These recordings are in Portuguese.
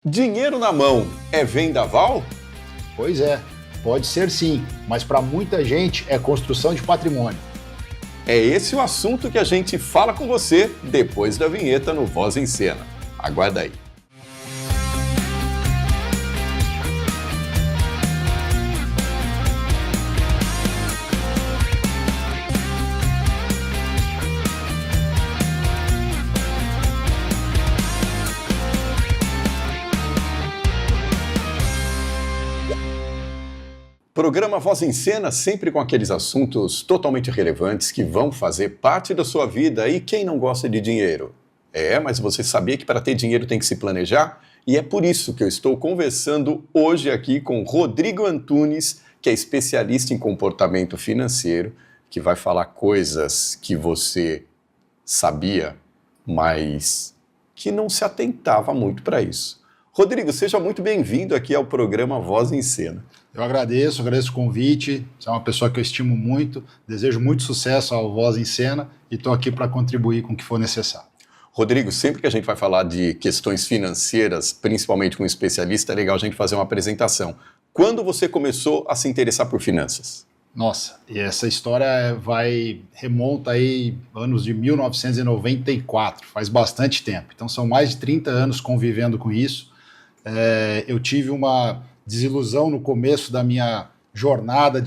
Dinheiro na mão é vendaval? Pois é, pode ser sim, mas para muita gente é construção de patrimônio. É esse o assunto que a gente fala com você depois da vinheta no Voz em Cena. Aguarda aí. Programa Voz em Cena, sempre com aqueles assuntos totalmente relevantes que vão fazer parte da sua vida. E quem não gosta de dinheiro? Mas você sabia que para ter dinheiro tem que se planejar? E é por isso que eu estou conversando hoje aqui com Rodrigo Antunes, que é especialista em comportamento financeiro, que vai falar coisas que você sabia, mas que não se atentava muito para isso. Rodrigo, seja muito bem-vindo aqui ao programa Voz em Cena. Eu agradeço o convite, você é uma pessoa que eu estimo muito, desejo muito sucesso ao Voz em Cena e estou aqui para contribuir com o que for necessário. Rodrigo, sempre que a gente vai falar de questões financeiras, principalmente com um especialista, é legal a gente fazer uma apresentação. Quando você começou a se interessar por finanças? Nossa, e essa história remonta aí anos de 1994, faz bastante tempo. Então são mais de 30 anos convivendo com isso. Eu tive uma desilusão no começo da minha jornada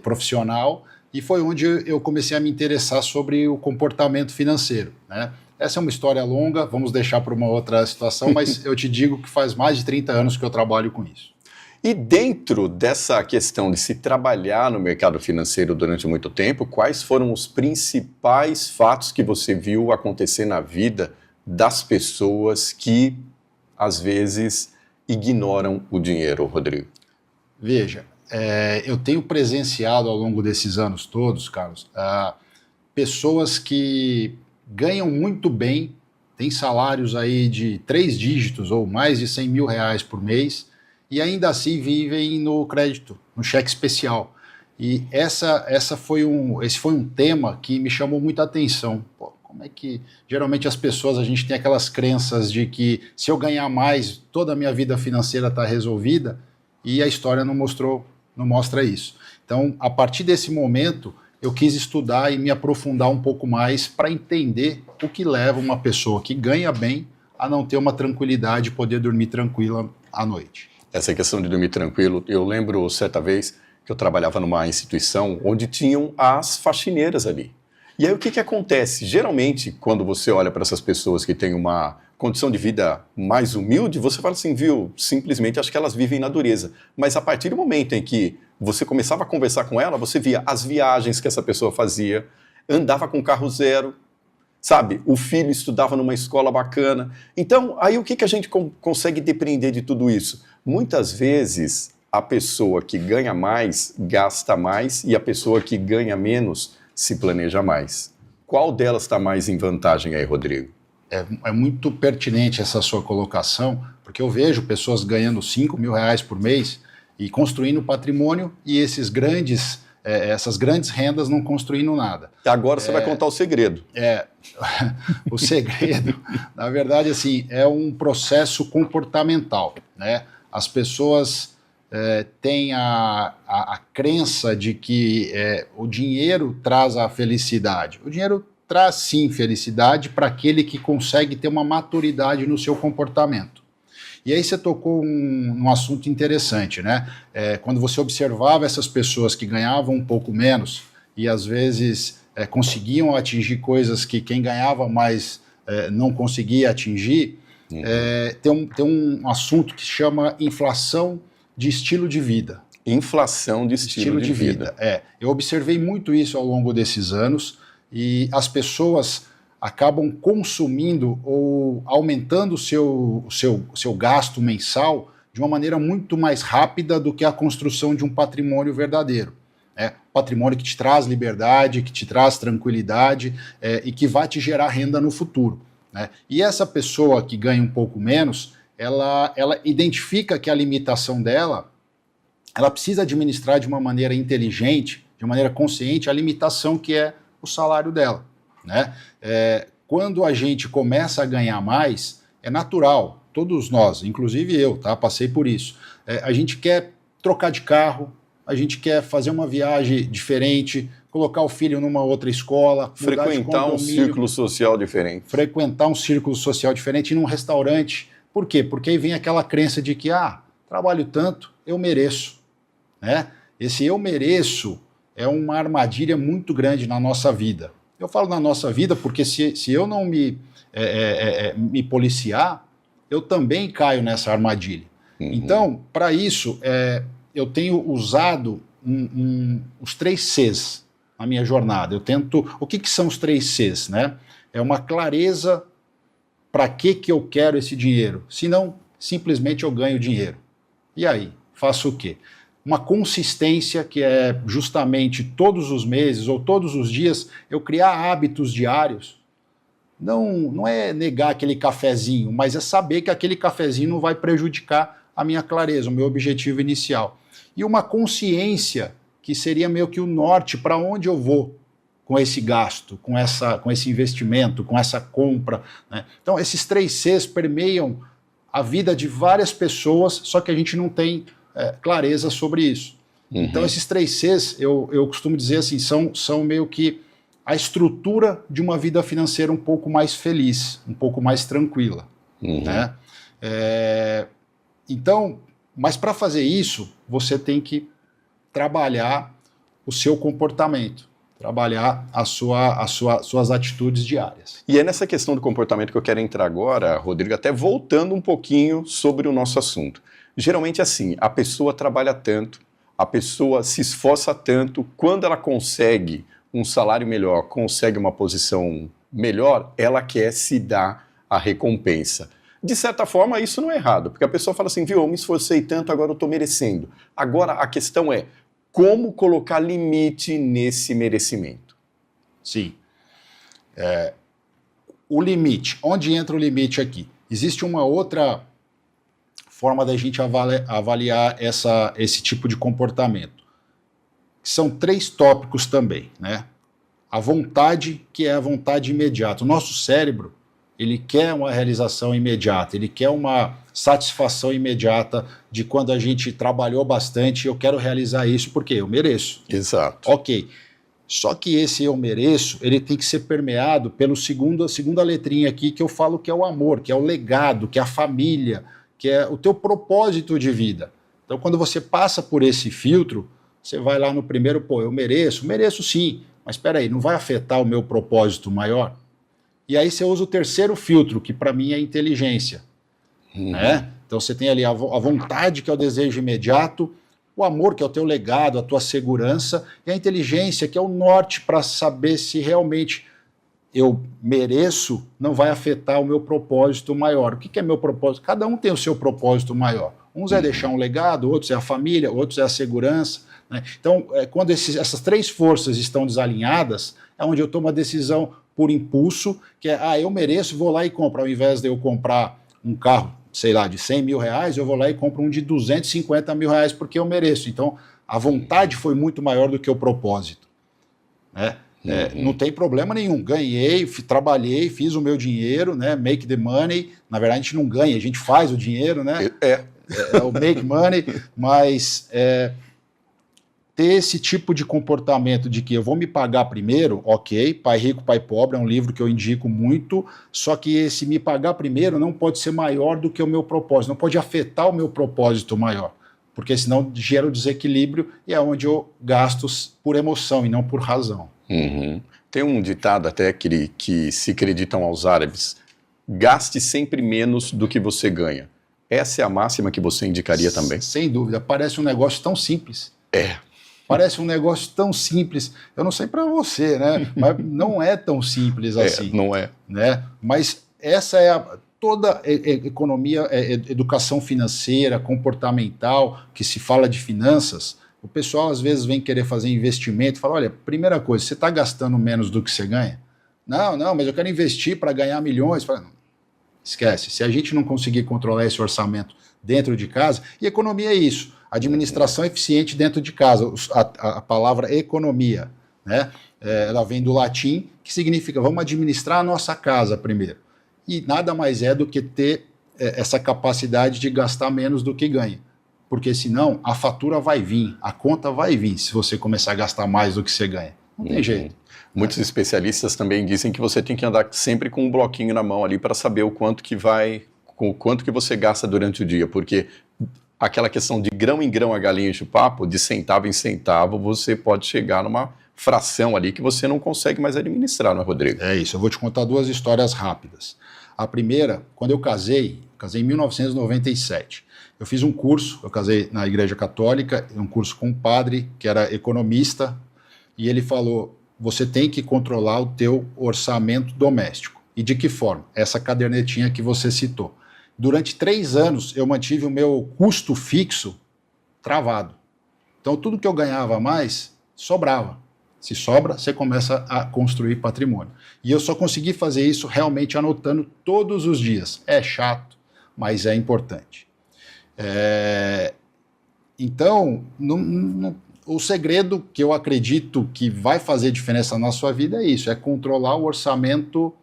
profissional e foi onde eu comecei a me interessar sobre o comportamento financeiro, né? Essa é uma história longa, vamos deixar para uma outra situação, mas eu te digo que faz mais de 30 anos que eu trabalho com isso. E dentro dessa questão de se trabalhar no mercado financeiro durante muito tempo, quais foram os principais fatos que você viu acontecer na vida das pessoas que, às vezes, ignoram o dinheiro, Rodrigo? Veja, eu tenho presenciado ao longo desses anos todos, Carlos, pessoas que ganham muito bem, têm salários aí de 3 dígitos ou mais de 100 mil reais por mês e ainda assim vivem no crédito, no cheque especial. E esse foi um tema que me chamou muita atenção. Pô, como é que geralmente a gente tem aquelas crenças de que se eu ganhar mais, toda a minha vida financeira está resolvida, e a história não mostra isso. Então, a partir desse momento, eu quis estudar e me aprofundar um pouco mais para entender o que leva uma pessoa que ganha bem a não ter uma tranquilidade e poder dormir tranquila à noite. Essa questão de dormir tranquilo, eu lembro certa vez que eu trabalhava numa instituição onde tinham as faxineiras ali. E aí o que acontece? Geralmente, quando você olha para essas pessoas que têm uma condição de vida mais humilde, você fala assim, viu, simplesmente acho que elas vivem na dureza. Mas a partir do momento em que você começava a conversar com ela, você via as viagens que essa pessoa fazia, andava com carro zero, sabe? O filho estudava numa escola bacana. Então, aí o que a gente consegue depreender de tudo isso? Muitas vezes, a pessoa que ganha mais, gasta mais, e a pessoa que ganha menos, se planeja mais. Qual delas está mais em vantagem aí, Rodrigo? É muito pertinente essa sua colocação, porque eu vejo pessoas ganhando 5 mil reais por mês e construindo patrimônio e essas grandes rendas não construindo nada. Agora você vai contar o segredo. O segredo, na verdade, assim, é um processo comportamental, né? As pessoas têm a crença de que o dinheiro traz a felicidade. O dinheiro traz, sim, felicidade para aquele que consegue ter uma maturidade no seu comportamento. E aí você tocou num assunto interessante, né? Quando você observava essas pessoas que ganhavam um pouco menos e às vezes conseguiam atingir coisas que quem ganhava mais não conseguia atingir, tem um assunto que se chama inflação de estilo de vida. Inflação de estilo de vida. Eu observei muito isso ao longo desses anos e as pessoas acabam consumindo ou aumentando o seu gasto mensal de uma maneira muito mais rápida do que a construção de um patrimônio verdadeiro. Patrimônio que te traz liberdade, que te traz tranquilidade e que vai te gerar renda no futuro, né? E essa pessoa que ganha um pouco menos, ela identifica que a limitação dela, ela precisa administrar de uma maneira inteligente, de maneira consciente, a limitação que é o salário dela, né? Quando a gente começa a ganhar mais, é natural todos nós, inclusive eu, tá? Passei por isso. A gente quer trocar de carro, a gente quer fazer uma viagem diferente, colocar o filho numa outra escola, frequentar um círculo social diferente. Frequentar um círculo social diferente, ir num restaurante. Por quê? Porque aí vem aquela crença de que, trabalho tanto, eu mereço. Né? Esse eu mereço é uma armadilha muito grande na nossa vida. Eu falo na nossa vida porque se eu não me policiar, eu também caio nessa armadilha. Então, para isso, eu tenho usado os 3 Cs na minha jornada. Eu tento... O que são os 3 Cs? Né? É uma clareza para que eu quero esse dinheiro. Senão, simplesmente eu ganho dinheiro. E aí? Faço o quê? Uma consistência, que é justamente todos os meses ou todos os dias eu criar hábitos diários. Não é negar aquele cafezinho, mas é saber que aquele cafezinho não vai prejudicar a minha clareza, o meu objetivo inicial. E uma consciência, que seria meio que o norte para onde eu vou com esse gasto, com esse investimento, com essa compra. Né? Então, esses 3 Cs permeiam a vida de várias pessoas, só que a gente não tem clareza sobre isso. Então, esses 3 Cs, eu costumo dizer assim, são meio que a estrutura de uma vida financeira um pouco mais feliz, um pouco mais tranquila. Né? Então, mas para fazer isso, você tem que trabalhar o seu comportamento, trabalhar suas atitudes diárias. E é nessa questão do comportamento que eu quero entrar agora, Rodrigo, até voltando um pouquinho sobre o nosso assunto. Geralmente assim, a pessoa trabalha tanto, a pessoa se esforça tanto, quando ela consegue um salário melhor, consegue uma posição melhor, ela quer se dar a recompensa. De certa forma, isso não é errado, porque a pessoa fala assim, viu, eu me esforcei tanto, agora eu estou merecendo. Agora, a questão é, como colocar limite nesse merecimento? Sim. O limite, onde entra o limite aqui? Existe uma outra forma da gente avaliar esse tipo de comportamento. São 3 tópicos também, né? A vontade, que é a vontade imediata. O nosso cérebro, ele quer uma realização imediata, ele quer uma satisfação imediata de quando a gente trabalhou bastante, eu quero realizar isso porque eu mereço. Exato. Ok. Só que esse eu mereço, ele tem que ser permeado pela segunda letrinha aqui, que eu falo que é o amor, que é o legado, que é a família, que é o teu propósito de vida. Então, quando você passa por esse filtro, você vai lá no primeiro, eu mereço sim, mas espera aí, não vai afetar o meu propósito maior? E aí você usa o terceiro filtro, que para mim é a inteligência. Né? Então você tem ali a vontade, que é o desejo imediato, o amor, que é o teu legado, a tua segurança, e a inteligência, que é o norte para saber se realmente eu mereço, não vai afetar o meu propósito maior. O que é meu propósito? Cada um tem o seu propósito maior. Uns é deixar um legado, outros é a família, outros é a segurança. Né? Então, quando essas 3 forças estão desalinhadas, é onde eu tomo a decisão por impulso, que é, eu mereço, vou lá e compro. Ao invés de eu comprar um carro, sei lá, de 100 mil reais, eu vou lá e compro um de 250 mil reais porque eu mereço. Então, a vontade foi muito maior do que o propósito. Né? Não tem problema nenhum, ganhei, trabalhei, fiz o meu dinheiro, né? Make the money. Na verdade, a gente não ganha, a gente faz o dinheiro, né? É o make money, mas ter esse tipo de comportamento de que eu vou me pagar primeiro, ok, Pai Rico, Pai Pobre é um livro que eu indico muito, só que esse me pagar primeiro não pode ser maior do que o meu propósito, não pode afetar o meu propósito maior, porque senão gera o desequilíbrio e é onde eu gasto por emoção e não por razão. Tem um ditado até que se acreditam aos árabes, gaste sempre menos do que você ganha. Essa é a máxima que você indicaria também? Sem dúvida, parece um negócio tão simples. Parece um negócio tão simples. Eu não sei para você, né? Mas não é tão simples assim. Não é. Né? Mas essa é toda economia, educação financeira, comportamental, que se fala de finanças. O pessoal às vezes vem querer fazer investimento e fala, olha, primeira coisa, você está gastando menos do que você ganha? Não, mas eu quero investir para ganhar milhões. Fala, não, esquece, se a gente não conseguir controlar esse orçamento dentro de casa, e economia é isso, administração eficiente dentro de casa, a palavra economia, né? Ela vem do latim, que significa vamos administrar a nossa casa primeiro. E nada mais é do que ter essa capacidade de gastar menos do que ganha. Porque senão a fatura vai vir, a conta vai vir se você começar a gastar mais do que você ganha. Não tem jeito. Muitos especialistas também dizem que você tem que andar sempre com um bloquinho na mão ali para saber o quanto que você gasta durante o dia, porque aquela questão de grão em grão a galinha enche o papo, de centavo em centavo, você pode chegar numa fração ali que você não consegue mais administrar, não é, Rodrigo? É isso, eu vou te contar 2 histórias rápidas. A primeira, quando eu casei em 1997. Eu fiz um curso, eu casei na Igreja Católica, um curso com um padre que era economista, e ele falou, você tem que controlar o teu orçamento doméstico. E de que forma? Essa cadernetinha que você citou. Durante 3 anos, eu mantive o meu custo fixo travado. Então, tudo que eu ganhava a mais, sobrava. Se sobra, você começa a construir patrimônio. E eu só consegui fazer isso realmente anotando todos os dias. É chato, mas é importante. Então, o segredo que eu acredito que vai fazer diferença na sua vida é isso, é controlar o orçamento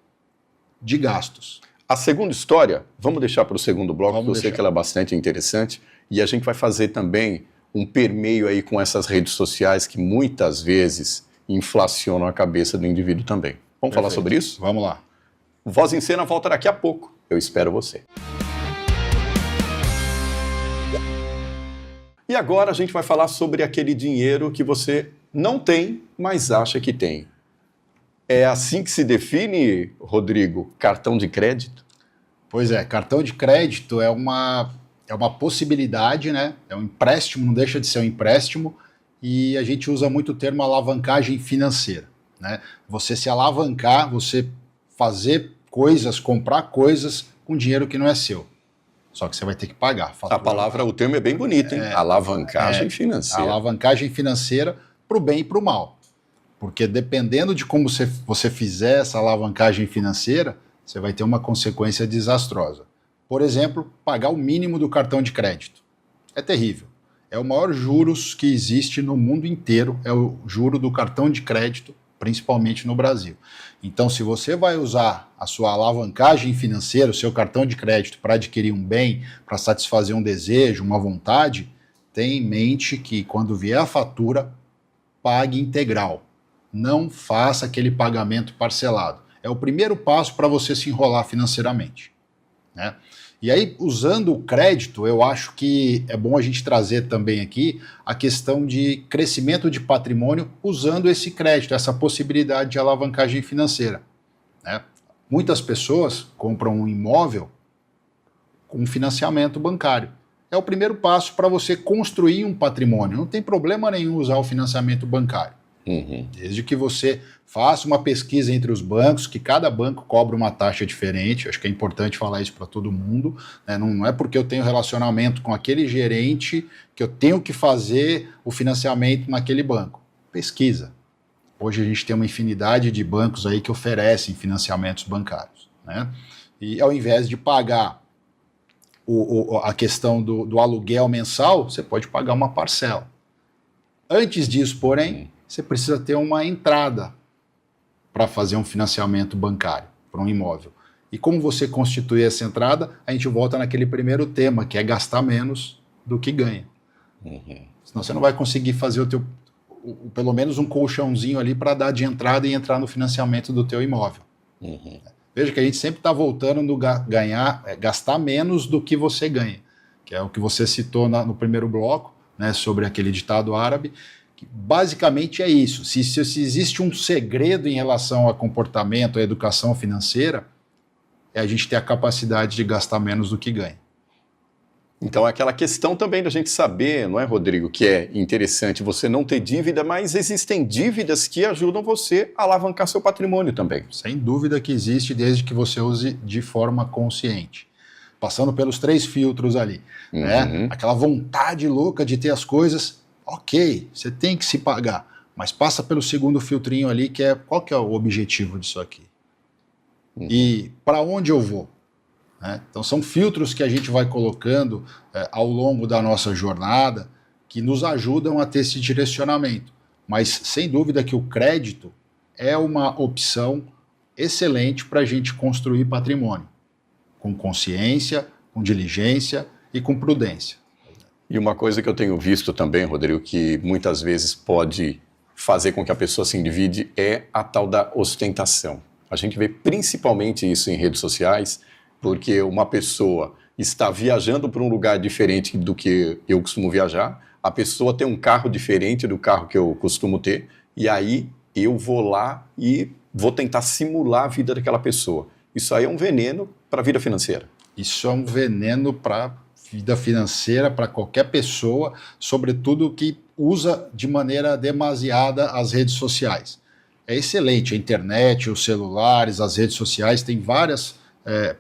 de gastos. A segunda história, vamos deixar para o segundo bloco, porque eu sei que ela é bastante interessante, e a gente vai fazer também um permeio aí com essas redes sociais que muitas vezes inflacionam a cabeça do indivíduo também. Vamos falar sobre isso? Vamos lá. Voz em Cena volta daqui a pouco. Eu espero você. E agora a gente vai falar sobre aquele dinheiro que você não tem, mas acha que tem. É assim que se define, Rodrigo, cartão de crédito? Pois é, cartão de crédito é uma possibilidade, né? É um empréstimo, não deixa de ser um empréstimo, e a gente usa muito o termo alavancagem financeira, né? Você se alavancar, você fazer coisas, comprar coisas com dinheiro que não é seu. Só que você vai ter que pagar. O termo é bem bonito, hein? Alavancagem financeira. Alavancagem financeira para o bem e para o mal. Porque dependendo de como você fizer essa alavancagem financeira, você vai ter uma consequência desastrosa. Por exemplo, pagar o mínimo do cartão de crédito. É terrível. É o maior juros que existe no mundo inteiro, é o juro do cartão de crédito, principalmente no Brasil. Então, se você vai usar a sua alavancagem financeira, o seu cartão de crédito para adquirir um bem, para satisfazer um desejo, uma vontade, tenha em mente que quando vier a fatura, pague integral. Não faça aquele pagamento parcelado. É o primeiro passo para você se enrolar financeiramente, né? E aí, usando o crédito, eu acho que é bom a gente trazer também aqui a questão de crescimento de patrimônio usando esse crédito, essa possibilidade de alavancagem financeira, né? Muitas pessoas compram um imóvel com financiamento bancário. É o primeiro passo para você construir um patrimônio. Não tem problema nenhum usar o financiamento bancário. Desde que você faça uma pesquisa entre os bancos, que cada banco cobra uma taxa diferente. Acho que é importante falar isso para todo mundo, né? Não é porque eu tenho relacionamento com aquele gerente que eu tenho que fazer o financiamento naquele banco. Pesquisa. Hoje a gente tem uma infinidade de bancos aí que oferecem financiamentos bancários, né? E ao invés de pagar a questão do aluguel mensal, você pode pagar uma parcela. Antes disso, porém, você precisa ter uma entrada para fazer um financiamento bancário para um imóvel. E como você constitui essa entrada, a gente volta naquele primeiro tema, que é gastar menos do que ganha. Senão você não vai conseguir fazer pelo menos um colchãozinho ali para dar de entrada e entrar no financiamento do teu imóvel. Veja que a gente sempre está voltando no gastar menos do que você ganha, que é o que você citou no primeiro bloco, né, sobre aquele ditado árabe. Basicamente é isso. Se existe um segredo em relação a comportamento, a educação financeira, é a gente ter a capacidade de gastar menos do que ganha. Então é aquela questão também da gente saber, não é, Rodrigo, que é interessante você não ter dívida, mas existem dívidas que ajudam você a alavancar seu patrimônio também. Sem dúvida que existe, desde que você use de forma consciente. Passando pelos 3 filtros ali, né? Aquela vontade louca de ter as coisas. Ok, você tem que se pagar, mas passa pelo segundo filtrinho ali, que é qual que é o objetivo disso aqui? E para onde eu vou? Né? Então são filtros que a gente vai colocando ao longo da nossa jornada que nos ajudam a ter esse direcionamento. Mas sem dúvida que o crédito é uma opção excelente para a gente construir patrimônio, com consciência, com diligência e com prudência. E uma coisa que eu tenho visto também, Rodrigo, que muitas vezes pode fazer com que a pessoa se endivide é a tal da ostentação. A gente vê principalmente isso em redes sociais, porque uma pessoa está viajando para um lugar diferente do que eu costumo viajar, a pessoa tem um carro diferente do carro que eu costumo ter, e aí eu vou lá e vou tentar simular a vida daquela pessoa. Isso aí é um veneno para a vida financeira. Isso é um veneno para a vida financeira, para qualquer pessoa, sobretudo que usa de maneira demasiada as redes sociais. É excelente, a internet, os celulares, as redes sociais, tem várias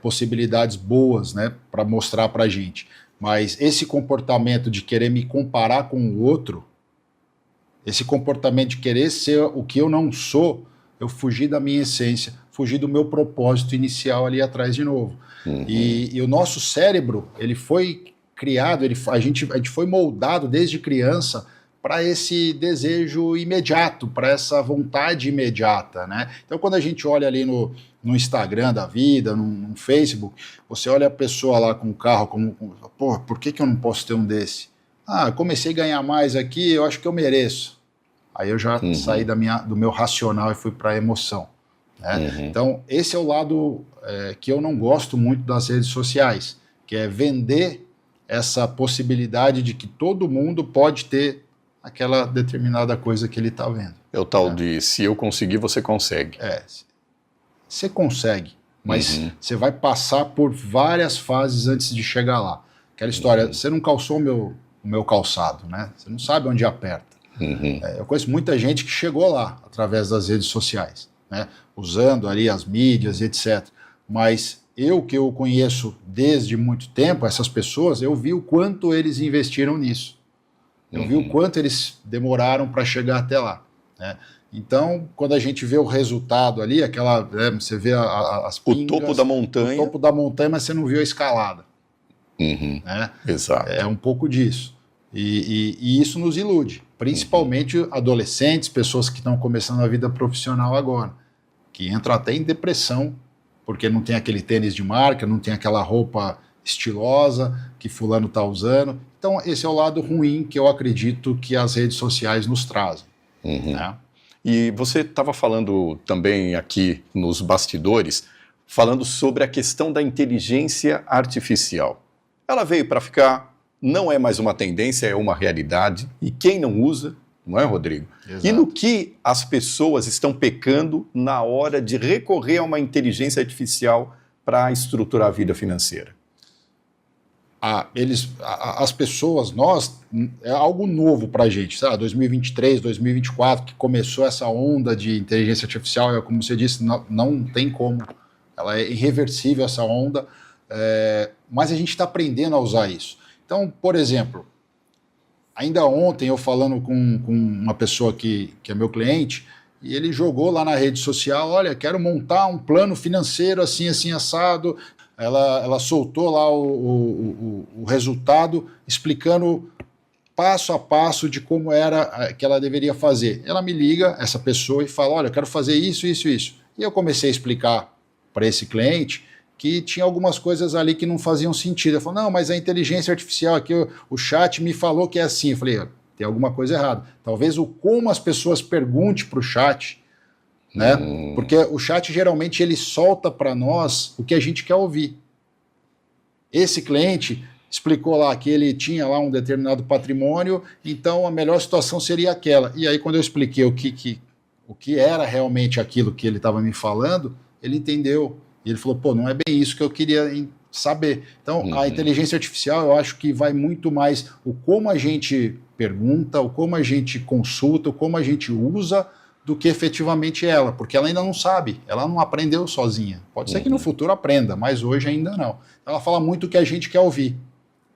possibilidades boas, né, para mostrar para a gente. Mas esse comportamento de querer me comparar com o outro, esse comportamento de querer ser o que eu não sou, eu fugi da minha essência, fugi do meu propósito inicial ali atrás de novo. Uhum. E o nosso cérebro, ele foi criado, a gente foi moldado desde criança para esse desejo imediato, para essa vontade imediata, né? Então, quando a gente olha ali no Instagram da vida, no Facebook, você olha a pessoa lá com o carro, pô, por que eu não posso ter um desse? Ah, comecei a ganhar mais aqui, eu acho que eu mereço. Aí eu já saí do meu racional e fui para a emoção. Né? Então, esse é o lado que eu não gosto muito das redes sociais, que é vender essa possibilidade de que todo mundo pode ter aquela determinada coisa que ele está vendo. É o tal de, se eu conseguir, você consegue. Você consegue, mas você vai passar por várias fases antes de chegar lá. Aquela história, você não calçou o meu calçado, né? Você não sabe onde aperta. Eu conheço muita gente que chegou lá através das redes sociais, né? Usando ali as mídias, etc. Mas que eu conheço desde muito tempo, essas pessoas, eu vi o quanto eles investiram nisso. Eu vi o quanto eles demoraram para chegar até lá. Né? Então, quando a gente vê o resultado ali, você vê as pingas, o topo da montanha. O topo da montanha, mas você não viu a escalada. Né? Exato. É um pouco disso. E isso nos ilude, principalmente adolescentes, pessoas que estão começando a vida profissional agora, que entram até em depressão, porque não tem aquele tênis de marca, não tem aquela roupa estilosa que fulano está usando. Então, esse é o lado ruim que eu acredito que as redes sociais nos trazem. Né? E você estava falando também aqui nos bastidores, falando sobre a questão da inteligência artificial. Ela veio para ficar, não é mais uma tendência, é uma realidade. E quem não usa, não é, Rodrigo? Exato. E no que as pessoas estão pecando na hora de recorrer a uma inteligência artificial para estruturar a vida financeira? As pessoas, é algo novo para a gente, sabe? 2023, 2024, que começou essa onda de inteligência artificial, como você disse, não tem como, ela é irreversível essa onda, mas a gente está aprendendo a usar isso. Então, por exemplo, ainda ontem eu falando com uma pessoa que é meu cliente, e ele jogou lá na rede social, olha, quero montar um plano financeiro assim, assim, assado. Ela soltou lá o resultado, explicando passo a passo de como era que ela deveria fazer. Ela me liga, essa pessoa, e fala, olha, eu quero fazer isso, isso, isso. E eu comecei a explicar para esse cliente que tinha algumas coisas ali que não faziam sentido. Eu falei, não, mas a inteligência artificial aqui, o chat me falou que é assim. Eu falei, tem alguma coisa errada. Talvez o como as pessoas perguntem para o chat, né? Porque o chat geralmente ele solta para nós o que a gente quer ouvir. Esse cliente explicou lá que ele tinha lá um determinado patrimônio, então a melhor situação seria aquela. E aí quando eu expliquei o que era realmente aquilo que ele estava me falando, ele entendeu. E ele falou, pô, não é bem isso que eu queria saber. Então a inteligência artificial eu acho que vai muito mais o como a gente pergunta, o como a gente consulta, o como a gente usa, do que efetivamente ela, porque ela ainda não sabe, ela não aprendeu sozinha. Pode ser que no futuro aprenda, mas hoje ainda não. Ela fala muito o que a gente quer ouvir.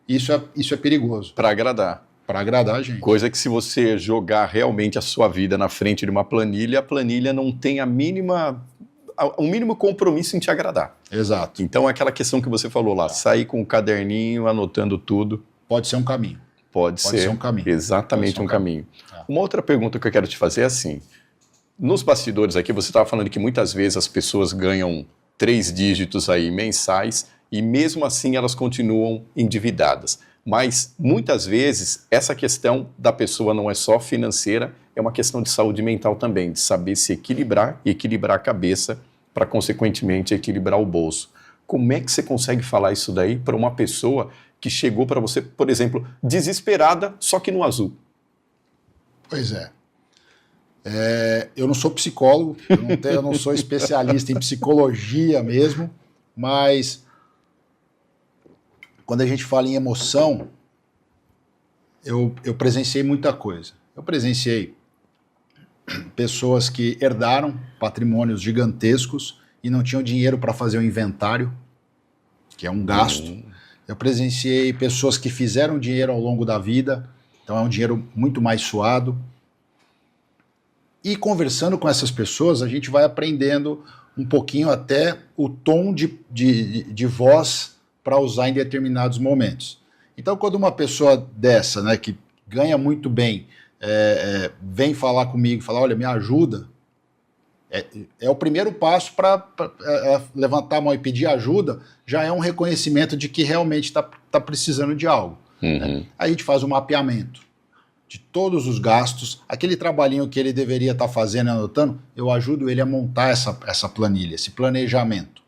Isso é perigoso. Para agradar. Para agradar a gente. Coisa que se você jogar realmente a sua vida na frente de uma planilha, a planilha não tem o mínimo compromisso em te agradar. Exato. Então, aquela questão que você falou lá, sair com um caderninho, anotando tudo. Pode ser um caminho. Pode ser um caminho. Exatamente um caminho. Uma outra pergunta que eu quero te fazer é assim, nos bastidores aqui, você estava falando que muitas vezes as pessoas ganham 3 dígitos aí mensais e mesmo assim elas continuam endividadas. Mas muitas vezes essa questão da pessoa não é só financeira, é uma questão de saúde mental também, de saber se equilibrar e equilibrar a cabeça para, consequentemente, equilibrar o bolso. Como é que você consegue falar isso daí para uma pessoa que chegou para você, por exemplo, desesperada, só que no azul? Pois é. Eu não sou psicólogo, eu não sou especialista em psicologia mesmo, mas quando a gente fala em emoção, eu presenciei muita coisa. Eu presenciei pessoas que herdaram patrimônios gigantescos e não tinham dinheiro para fazer o inventário, que é um gasto. Eu presenciei pessoas que fizeram dinheiro ao longo da vida, então é um dinheiro muito mais suado. E conversando com essas pessoas, a gente vai aprendendo um pouquinho até o tom de voz para usar em determinados momentos. Então, quando uma pessoa dessa, né, que ganha muito bem, vem falar comigo, fala, olha, me ajuda, é o primeiro passo para levantar a mão e pedir ajuda, já é um reconhecimento de que realmente está precisando de algo. Né? Aí a gente faz um mapeamento de todos os gastos, aquele trabalhinho que ele deveria estar fazendo e anotando, eu ajudo ele a montar essa planilha, esse planejamento.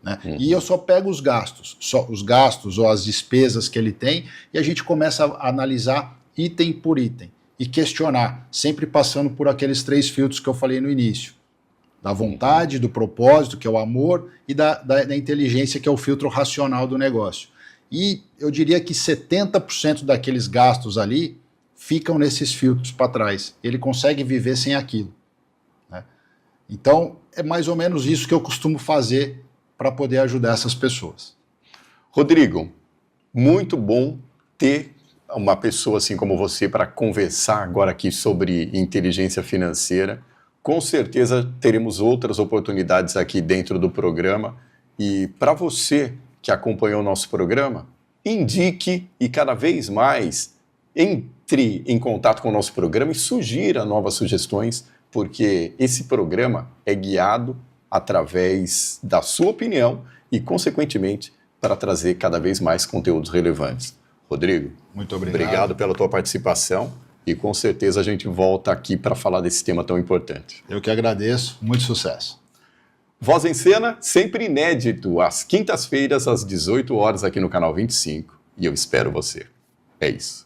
Né? E eu só pego os gastos ou as despesas que ele tem, e a gente começa a analisar item por item e questionar, sempre passando por aqueles 3 filtros que eu falei no início. Da vontade, do propósito, que é o amor, e da inteligência, que é o filtro racional do negócio. E eu diria que 70% daqueles gastos ali ficam nesses filtros para trás. Ele consegue viver sem aquilo. Né? Então, é mais ou menos isso que eu costumo fazer para poder ajudar essas pessoas. Rodrigo, muito bom ter uma pessoa assim como você para conversar agora aqui sobre inteligência financeira. Com certeza teremos outras oportunidades aqui dentro do programa. E para você que acompanhou o nosso programa, indique e cada vez mais entre em contato com o nosso programa e sugira novas sugestões, porque esse programa é guiado através da sua opinião e, consequentemente, para trazer cada vez mais conteúdos relevantes. Rodrigo, muito obrigado. Obrigado pela tua participação e com certeza a gente volta aqui para falar desse tema tão importante. Eu que agradeço, muito sucesso. Voz em Cena, sempre inédito, às quintas-feiras, às 18 horas aqui no Canal 25, e eu espero você. É isso.